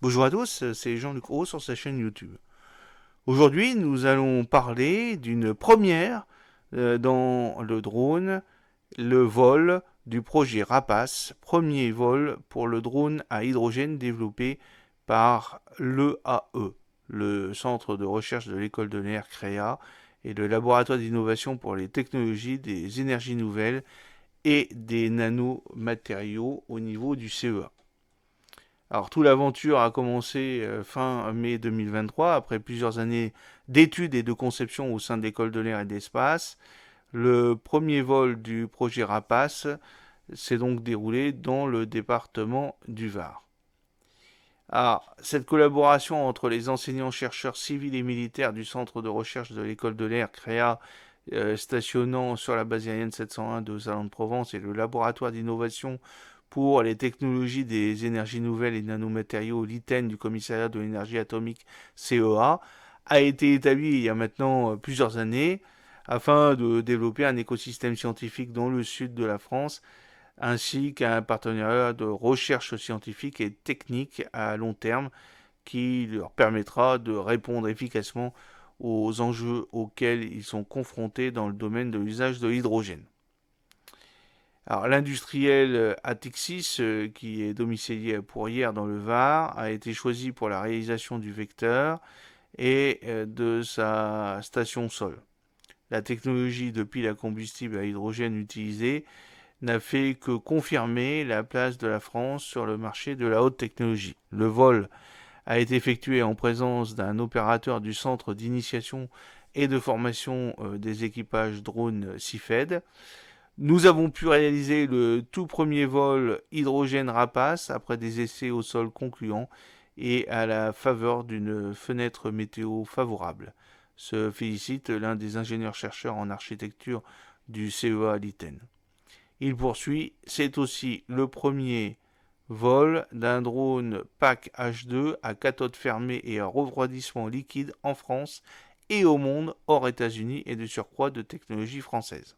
Bonjour à tous, c'est Jean-Luc Haut sur sa chaîne YouTube. Aujourd'hui, nous allons parler d'une première dans le drone, le vol du projet Rapace, premier vol pour le drone à hydrogène développé par l'EAE, le Centre de recherche de l'école de l'air CREA et le laboratoire d'innovation pour les technologies des énergies nouvelles et des nanomatériaux au niveau du CEA. Alors, toute l'aventure a commencé fin mai 2023, après plusieurs années d'études et de conception au sein de l'école de l'air et de l'espace. Le premier vol du projet Rapace s'est donc déroulé dans le département du Var. Alors, cette collaboration entre les enseignants-chercheurs civils et militaires du centre de recherche de l'école de l'air CREA stationnant sur la base aérienne 701 de Salon-de-Provence et le laboratoire d'innovation pour les technologies des énergies nouvelles et nanomatériaux l'ITEN du commissariat de l'énergie atomique CEA a été établie il y a maintenant plusieurs années afin de développer un écosystème scientifique dans le sud de la France ainsi qu'un partenariat de recherche scientifique et technique à long terme qui leur permettra de répondre efficacement aux enjeux auxquels ils sont confrontés dans le domaine de l'usage de l'hydrogène. Alors l'industriel Atixis, qui est domicilié à Pourrières dans le Var, a été choisi pour la réalisation du vecteur et de sa station sol. La technologie de pile à combustible à hydrogène utilisée n'a fait que confirmer la place de la France sur le marché de la haute technologie. Le vol a été effectué en présence d'un opérateur du centre d'initiation et de formation des équipages drones CIFED. Nous avons pu réaliser le tout premier vol hydrogène Rapace après des essais au sol concluants et à la faveur d'une fenêtre météo favorable. Se félicite l'un des ingénieurs-chercheurs en architecture du CEA Liten. Il poursuit, c'est aussi le premier vol d'un drone PAC H2 à cathode fermée et à refroidissement liquide en France et au monde hors États-Unis et de surcroît de technologie française.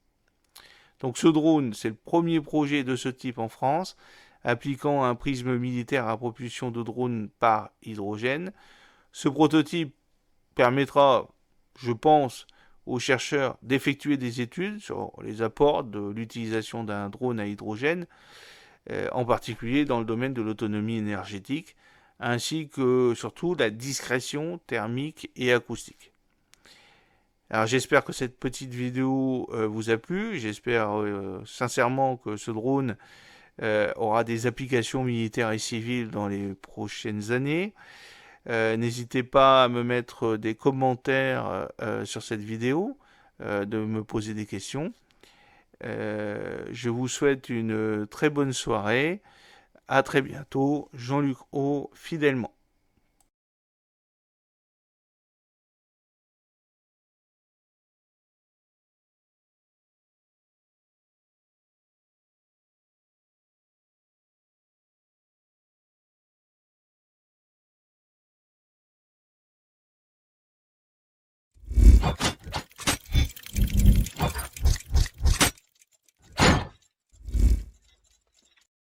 Donc ce drone, c'est le premier projet de ce type en France, appliquant un prisme militaire à propulsion de drone par hydrogène. Ce prototype permettra, je pense, aux chercheurs d'effectuer des études sur les apports de l'utilisation d'un drone à hydrogène, en particulier dans le domaine de l'autonomie énergétique, ainsi que surtout la discrétion thermique et acoustique. Alors j'espère que cette petite vidéo vous a plu, j'espère sincèrement que ce drone aura des applications militaires et civiles dans les prochaines années. N'hésitez pas à me mettre des commentaires sur cette vidéo, de me poser des questions. Je vous souhaite une très bonne soirée. À très bientôt. Jean-Luc Haut, fidèlement.